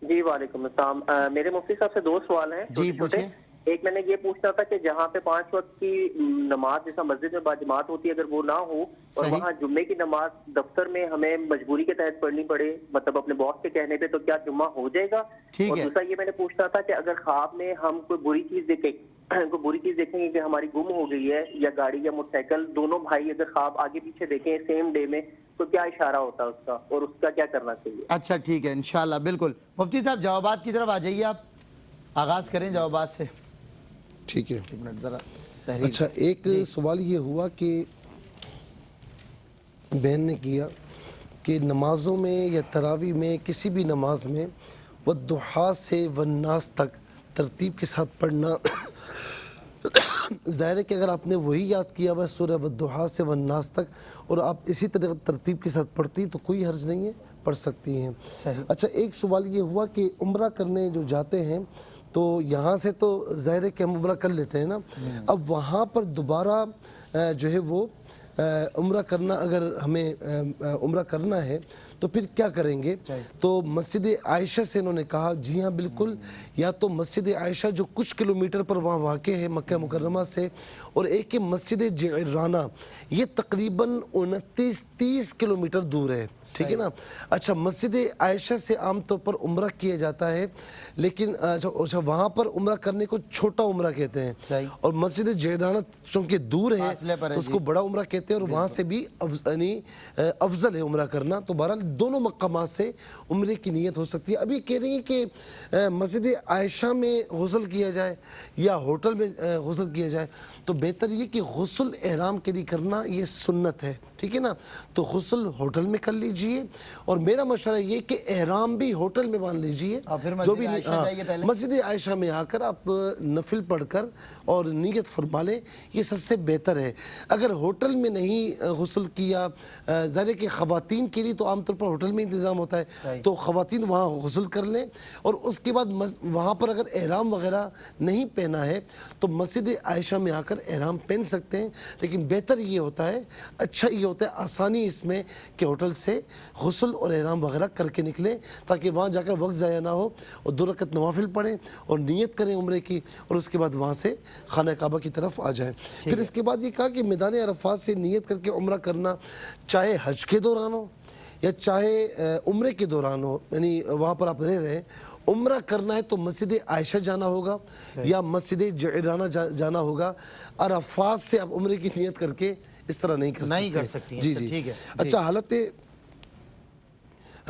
جی وعلیکم السلام. میرے مفتی صاحب سے 2 سوال ہیں. جی پوچھیں. ایک میں نے یہ پوچھنا تھا کہ جہاں پہ 5 وقت کی نماز جیسا مسجد میں باجماعت ہوتی ہے, اگر وہ نہ ہو اور وہاں جمعے کی نماز دفتر میں ہمیں مجبوری کے تحت پڑھنی پڑے, مطلب اپنے باس کے کہنے پہ, تو کیا جمعہ ہو جائے گا؟ اور دوسرا یہ میں نے پوچھنا تھا کہ اگر خواب میں ہم کوئی بری چیز دیکھیں گے کہ ہماری گم ہو گئی ہے, یا گاڑی یا موٹر سائیکل, دونوں بھائی اگر خواب آگے پیچھے دیکھیں سیم ڈے میں, تو کیا اشارہ ہوتا ہے اس کا, اور اس کا کیا کرنا چاہیے؟ اچھا ٹھیک ہے انشاءاللہ بالکل. مفتی صاحب جوابات کی طرف آ جائیے, آپ آغاز کریں جوابات سے. ٹھیک ہے. اچھا ایک سوال یہ ہوا کہ بہن نے کیا کہ نمازوں میں یا تراویح میں کسی بھی نماز میں والضحیٰ سے والناس تک ترتیب کے ساتھ پڑھنا ظاہر ہے کہ اگر آپ نے وہی یاد کیا ہوا سورہ والضحیٰ سے والناس تک اور آپ اسی طرح ترتیب کے ساتھ پڑھتی تو کوئی حرج نہیں ہے، پڑھ سکتی ہیں۔ اچھا ایک سوال یہ ہوا کہ عمرہ کرنے جو جاتے ہیں تو یہاں سے تو ظاہر ہے کہ ہم عمرہ کر لیتے ہیں نا، اب وہاں پر دوبارہ جو ہے وہ عمرہ کرنا، اگر ہمیں عمرہ کرنا ہے تو پھر کیا کریں گے؟ تو مسجد عائشہ سے انہوں نے کہا جی ہاں بالکل، یا تو مسجد عائشہ جو کچھ کلومیٹر پر وہاں واقع ہے مکہ مکرمہ سے، اور ایک ہے مسجد جعرانہ، یہ تقریباً 29-30 کلومیٹر دور ہے، ٹھیک ہے نا۔ اچھا مسجد عائشہ سے عام طور پر عمرہ کیا جاتا ہے، لیکن اچھا وہاں پر عمرہ کرنے کو چھوٹا عمرہ کہتے ہیں، اور مسجد جعرانہ چونکہ دور ہے تو اس کو بڑا عمرہ کہتے ہیں، اور وہاں سے بھی افضل ہے عمرہ کرنا۔ تو بہرحال دونوں مقامات سے عمرے کی نیت ہو سکتی ہے۔ ابھی کہہ رہی ہیں کہ مسجد عائشہ میں غسل کیا جائے یا ہوٹل میں غسل کیا جائے، تو بہتر یہ کہ غسل احرام کے لیے کرنا یہ سنت ہے، ٹھیک ہے نا، تو غسل ہوٹل میں کر لیجئے، اور میرا مشورہ یہ کہ احرام بھی ہوٹل میں باندھ لیجئے، جو بھی مسجد عائشہ میں آ کر آپ نفل پڑھ کر اور نیت فرما لیں، یہ سب سے بہتر ہے۔ اگر ہوٹل میں نہیں غسل کیا، ظاہر ہے کہ خواتین کے لیے تو عام طور پر ہوٹل میں انتظام ہوتا ہے، تو خواتین وہاں غسل کر لیں، اور اس کے بعد وہاں پر اگر احرام وغیرہ نہیں پہنا ہے تو مسجد عائشہ میں آ کر احرام پہن سکتے ہیں، لیکن بہتر یہ ہوتا ہے، اچھا یہ ہوتا ہے، آسانی اس میں کہ ہوٹل سے غسل اور احرام وغیرہ کر کے نکلیں، تاکہ وہاں جا کر وقت ضائع نہ ہو، اور 2 رکعت نوافل پڑھیں اور نیت کریں عمرے کی، اور اس کے بعد وہاں سے خانہ کعبہ کی طرف آ جائیں۔ پھر اس کے بعد یہ کہا کہ میدان عرفات سے نیت کر کے عمرہ کرنا، چاہے حج کے دوران ہو یا چاہے عمرے کے دوران ہو، یعنی وہاں پر آپ رہ رہے ہیں، عمرہ کرنا ہے تو مسجد عائشہ جانا ہوگا یا مسجد جعرانہ جانا ہوگا۔ عرفات سے آپ عمرے کی نیت کر کے اس طرح نہیں کر سکتے۔ جی جی اچھا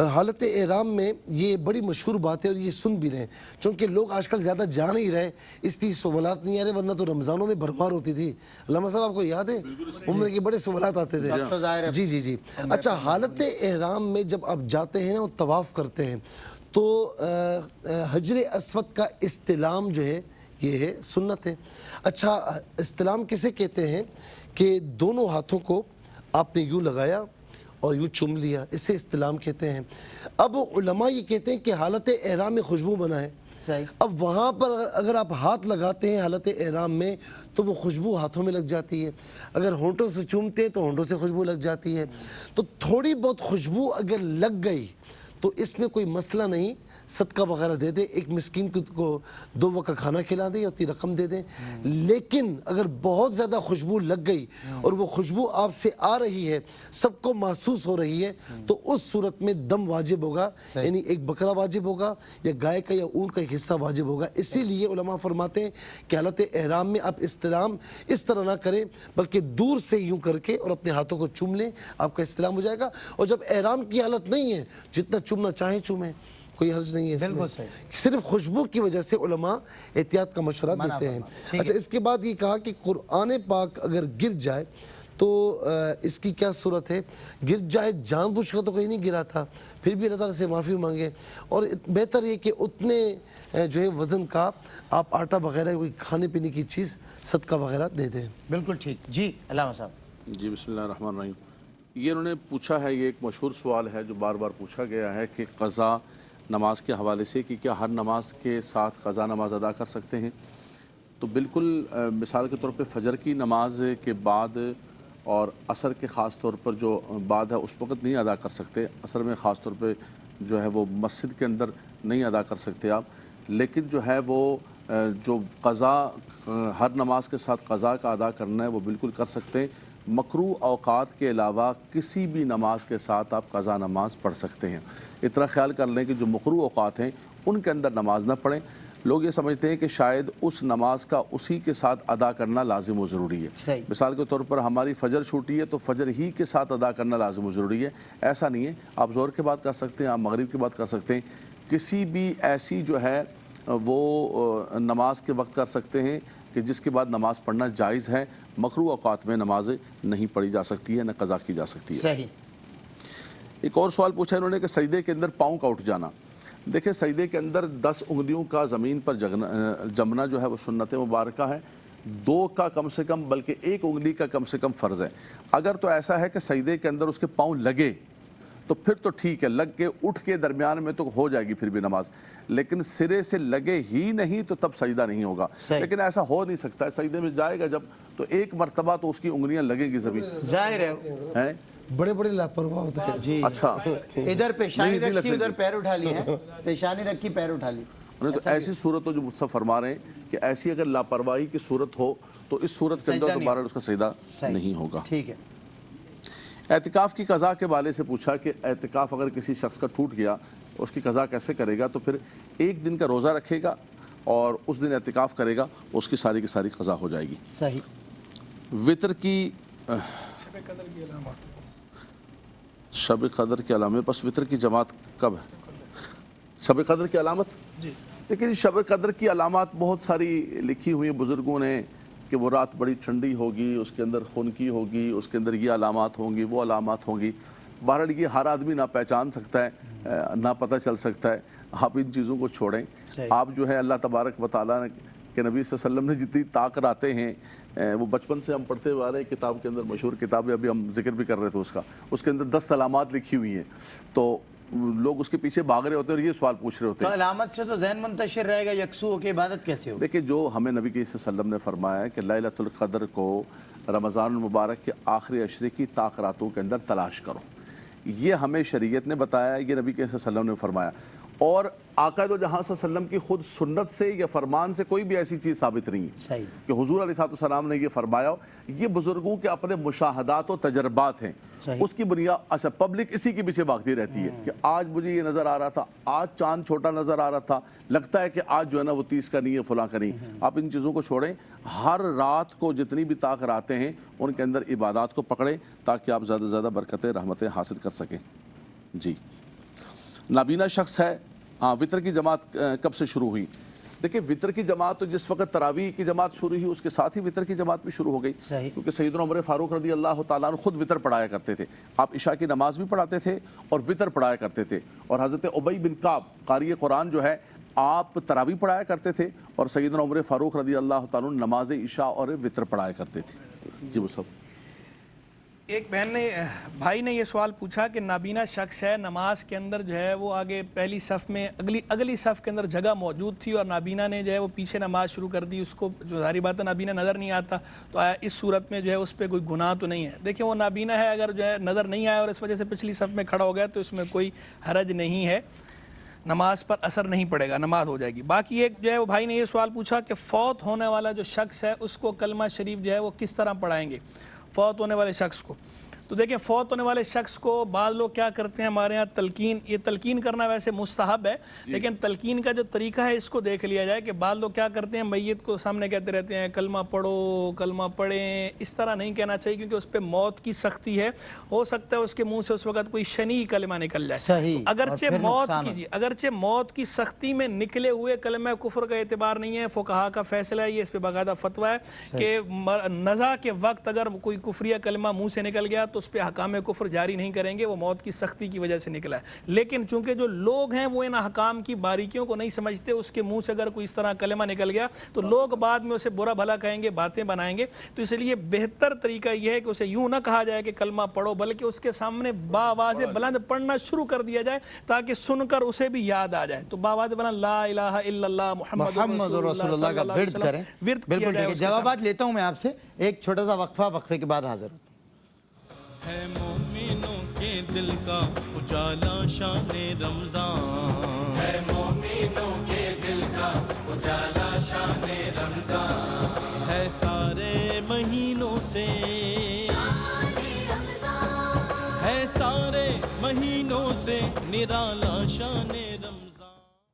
حالت احرام میں یہ بڑی مشہور بات ہے، اور یہ سن بھی رہے، چونکہ لوگ آج کل زیادہ جان ہی رہے، اس لیے سوالات نہیں آ رہے، ورنہ تو رمضانوں میں بھرمار ہوتی تھی۔ علامہ صاحب آپ کو یاد ہے عمرے کے بڑے سوالات آتے تھے؟ جی جی جی اچھا حالت احرام میں جب آپ جاتے ہیں اور طواف کرتے ہیں تو حجر اسود کا استلام جو ہے یہ ہے سنت ہے۔ اچھا استلام کسے کہتے ہیں؟ کہ دونوں ہاتھوں کو آپ نے یوں لگایا اور یوں چوم لیا، اسے استلام کہتے ہیں۔ اب علماء یہ کہتے ہیں کہ حالت احرام میں خوشبو بنائے، اب وہاں پر اگر آپ ہاتھ لگاتے ہیں حالت احرام میں تو وہ خوشبو ہاتھوں میں لگ جاتی ہے، اگر ہونٹوں سے چومتے ہیں تو ہونٹوں سے خوشبو لگ جاتی ہے، تو تھوڑی بہت خوشبو اگر لگ گئی تو اس میں کوئی مسئلہ نہیں، صدقہ وغیرہ دے دیں، ایک مسکین کو 2 وقت کھانا کھلا دیں یا اتنی رقم دے دیں۔ لیکن اگر بہت زیادہ خوشبو لگ گئی اور وہ خوشبو آپ سے آ رہی ہے، سب کو محسوس ہو رہی ہے، تو اس صورت میں دم واجب ہوگا، یعنی ایک بکرا واجب ہوگا یا گائے کا یا اونٹ کا ایک حصہ واجب ہوگا۔ اسی لیے علماء فرماتے ہیں کہ حالت احرام میں آپ استلام اس طرح نہ کریں، بلکہ دور سے یوں کر کے اور اپنے ہاتھوں کو چوم لیں، آپ کا استلام ہو جائے گا۔ اور جب احرام کی حالت نہیں ہے، جتنا چومنا چاہیں چومیں، کوئی حرج نہیں ہے اس میں، صرف خوشبو کی وجہ سے علماء احتیاط کا مشورہ دیتے ہیں۔ اچھا اس کے بعد یہ کہا کہ قرآن پاک اگر گر جائے تو اس کی کیا صورت ہے؟ گر جائے، جان بوجھ کر تو کوئی نہیں گرا تھا، پھر بھی اللہ تعالیٰ سے معافی مانگے، اور بہتر یہ کہ اتنے جو ہے وزن کا آپ آٹا وغیرہ کوئی کھانے پینے کی چیز صدقہ وغیرہ دے دیں۔ بالکل ٹھیک۔ جی علامہ صاحب۔ جی بسم اللہ الرحمن الرحیم۔ یہ انہوں نے پوچھا ہے، یہ ایک مشہور سوال ہے جو بار بار پوچھا گیا ہے کہ قضا نماز کے حوالے سے کہ کیا ہر نماز کے ساتھ قضا نماز ادا کر سکتے ہیں؟ تو بالکل مثال کے طور پہ فجر کی نماز کے بعد اور عصر کے خاص طور پر جو بعد ہے اس وقت نہیں ادا کر سکتے، عصر میں خاص طور پہ جو ہے وہ مسجد کے اندر نہیں ادا کر سکتے آپ، لیکن جو ہے وہ جو قضا ہر نماز کے ساتھ قضا کا ادا کرنا ہے وہ بالکل کر سکتے ہیں۔ مکروہ اوقات کے علاوہ کسی بھی نماز کے ساتھ آپ قضا نماز پڑھ سکتے ہیں۔ اتنا خیال کر لیں کہ جو مکروہ اوقات ہیں ان کے اندر نماز نہ پڑھیں۔ لوگ یہ سمجھتے ہیں کہ شاید اس نماز کا اسی کے ساتھ ادا کرنا لازم و ضروری ہے۔ مثال کے طور پر ہماری فجر چھوٹی ہے تو فجر ہی کے ساتھ ادا کرنا لازم و ضروری ہے، ایسا نہیں ہے۔ آپ ظہر کے بعد کر سکتے ہیں، آپ مغرب کے بعد کر سکتے ہیں، کسی بھی ایسی جو ہے وہ نماز کے وقت کر سکتے ہیں کہ جس کے بعد نماز پڑھنا جائز ہے۔ مکروہ اوقات میں نمازیں نہیں پڑھی جا سکتی ہے، نہ قضا کی جا سکتی ہے۔ صحیح۔ ایک اور سوال پوچھا انہوں نے کہ سجدے کے اندر پاؤں کا اٹھ جانا. دیکھیں سجدے کے اندر 10 انگلیوں کا زمین پر جمنا جو ہے وہ سنت مبارکہ ہے. 2 کا کم سے کم بلکہ 1 انگلی کا کم سے کم فرض ہے. اگر تو ایسا ہے کہ سجدے کے اندر اس کے پاؤں لگے تو پھر تو ٹھیک ہے, لگ کے اٹھ کے درمیان میں تو ہو جائے گی پھر بھی نماز, لیکن سرے سے لگے ہی نہیں تو تب سجدہ نہیں ہوگا. لیکن ایسا ہو نہیں سکتا ہے, سجدے میں جائے گا جب تو 1 مرتبہ تو اس کی انگلیاں لگیں گی زمین. ظاہر ہے بڑے بڑے لاپرواہ ہوتے ہیں. جی اچھا, ادھر پیشانی رکھی ادھر پیر اٹھا لی ہے, پیشانی رکھی پیر اٹھا لی. تو ایسی صورت ہو جو مجھ سے فرما رہے ہیں کہ ایسی اگر لاپرواہی کی صورت ہو تو اس صورت کے اندر دوبارہ اس کا سجدہ نہیں ہوگا. ٹھیک ہے. اعتکاف کی قضا کے والے سے پوچھا کہ اعتکاف اگر کسی شخص کا ٹوٹ گیا اس کی قضا کیسے کرے گا؟ تو پھر 1 دن کا روزہ رکھے گا اور اس دن اعتکاف کرے گا, اس کی ساری قضا ہو جائے گی. صحیح. وطر کی شب قدر کی علامت, بس وطر کی جماعت کب ہے؟ شب قدر کی علامت جی لیکن شب قدر کی علامات بہت ساری لکھی ہوئی ہیں بزرگوں نے کہ وہ رات بڑی ٹھنڈی ہوگی, اس کے اندر خنکی ہوگی, اس کے اندر یہ علامات ہوں گی, وہ علامات ہوں گی. بہرحال یہ ہر آدمی نہ پہچان سکتا ہے, نہ پتہ چل سکتا ہے. آپ ان چیزوں کو چھوڑیں. آپ جو ہے اللہ تبارک و تعالیٰ کے نبی صلی اللہ علیہ وسلم نے جتنی طاق راتیں ہیں وہ بچپن سے ہم پڑھتے ہوئے آ رہے ہیں. کتاب کے اندر مشہور کتاب ہے, ابھی ہم ذکر بھی کر رہے تھے اس کے اندر 10 علامات لکھی ہوئی ہیں. تو لوگ اس کے پیچھے بھاگ رہے ہوتے ہیں اور یہ سوال پوچھ رہے ہوتے ہیں. تو علامت سے تو ذہن منتشر رہے گا, یکسو ہو کے عبادت کیسے ہوگی؟ دیکھیں جو ہمیں نبی صلی اللہ علیہ وسلم نے فرمایا ہے کہ لیلۃ القدر کو رمضان المبارک کے آخری عشرے کی طاق راتوں کے اندر تلاش کرو, یہ ہمیں شریعت نے بتایا, یہ نبی صلی اللہ علیہ وسلم نے فرمایا. اور آقا دو جہاں صلی اللہ علیہ وسلم کی خود سنت سے یا فرمان سے کوئی بھی ایسی چیز ثابت نہیں ہے کہ حضور علیہ السلام نے یہ فرمایا. یہ بزرگوں کے اپنے مشاہدات و تجربات ہیں, اس کی بنیاد. اچھا, پبلک اسی کے پیچھے بھاگتی رہتی ہے کہ آج مجھے یہ نظر آ رہا تھا, آج چاند چھوٹا نظر آ رہا تھا, لگتا ہے کہ آج جو ہے نا وہ 30 کا نہیں ہے, فلاں کا نہیں. آپ ان چیزوں کو چھوڑیں. ہر رات کو جتنی بھی طاق راتیں ہیں ان کے اندر عبادات کو پکڑیں تاکہ آپ زیادہ سے زیادہ برکتیں رحمتیں حاصل کر سکیں. جی, نابینا شخص ہے. ہاں, وطر کی جماعت کب سے شروع ہوئی؟ دیکھیں وطر کی جماعت تو جس وقت تراویح کی جماعت شروع ہوئی اس کے ساتھ ہی وطر کی جماعت بھی شروع ہو گئی, کیونکہ سیدنا عمر فاروق رضی اللہ تعالیٰ عنہ خود وطر پڑھایا کرتے تھے. آپ عشاء کی نماز بھی پڑھاتے تھے اور وطر پڑھایا کرتے تھے. اور حضرت ابی بن کعب قاری قرآن جو ہے آپ تراویح پڑھایا کرتے تھے اور سیدنا عمر فاروق رضی اللہ تعالیٰ عنہ نماز عشاء اور وطر پڑھایا کرتے تھے. جی وہ سب. ایک بھائی نے یہ سوال پوچھا کہ نابینا شخص ہے, نماز کے اندر جو ہے وہ آگے پہلی صف میں اگلی صف کے اندر جگہ موجود تھی اور نابینا نے جو ہے وہ پیچھے نماز شروع کر دی. اس کو جو ظاہری بات ہے نابینا نظر نہیں آتا, تو آیا اس صورت میں جو ہے اس پہ کوئی گناہ تو نہیں ہے؟ دیکھیں وہ نابینا ہے, اگر جو ہے نظر نہیں آیا اور اس وجہ سے پچھلی صف میں کھڑا ہو گیا تو اس میں کوئی حرج نہیں ہے, نماز پر اثر نہیں پڑے گا, نماز ہو جائے گی. باقی ایک جو ہے وہ بھائی نے یہ سوال پوچھا کہ فوت ہونے والا جو شخص ہے اس کو کلمہ شریف جو ہے وہ کس طرح پڑھائیں گے فوت ہونے والے شخص کو؟ تو دیکھیں فوت ہونے والے شخص کو بعض لوگ کیا کرتے ہیں, ہمارے ہاں تلقین, یہ تلقین کرنا ویسے مستحب ہے لیکن تلقین کا جو طریقہ ہے اس کو دیکھ لیا جائے کہ بعض لوگ کیا کرتے ہیں میت کو سامنے کہتے رہتے ہیں کلمہ پڑھو کلمہ پڑھیں. اس طرح نہیں کہنا چاہیے کیونکہ اس پہ موت کی سختی ہے, ہو سکتا ہے اس کے منہ سے اس وقت کوئی شنی کلمہ نکل جائے. اگرچہ موت کی سختی میں نکلے ہوئے کلمہ کفر کا اعتبار نہیں ہے, فقہا کا فیصلہ ہے, یہ اس پہ باقاعدہ فتویٰ ہے کہ نزا کے وقت اگر کوئی کفریہ کلمہ منہ سے نکل گیا تو اس پہ حکام کفر جاری نہیں کریں گے, وہ موت کی سختی کی وجہ سے نکلا ہے. لیکن چونکہ جو لوگ ہیں وہ ان حکام کی باریکیوں کو نہیں سمجھتے, اس کے منہ سے اگر کوئی اس طرح کلمہ نکل گیا تو لوگ بعد میں اسے برا بھلا کہیں گے, باتیں بنائیں گے. تو اس لیے بہتر طریقہ یہ ہے کہ اسے یوں نہ کہا جائے کہ کلمہ پڑھو, بلکہ اس کے سامنے باواز بلند پڑھنا شروع کر دیا جائے تاکہ سن کر اسے بھی یاد آ جائے. تو باواز بلند لا الہ الا اللہ محمد رسول اللہ کا ورد کریں. بالکل. جوابات لیتا ہوں میں آپ سے, ایک چھوٹا سا وقفہ, وقفے کے بعد حاضر ہوں. ہے مومنوں کے دل کا اجالا شان رمضان, ہے مومنوں کے دل کا اجالا شان رمضان, ہے سارے مہینوں سے ہے سارے مہینوں سے نرالا شان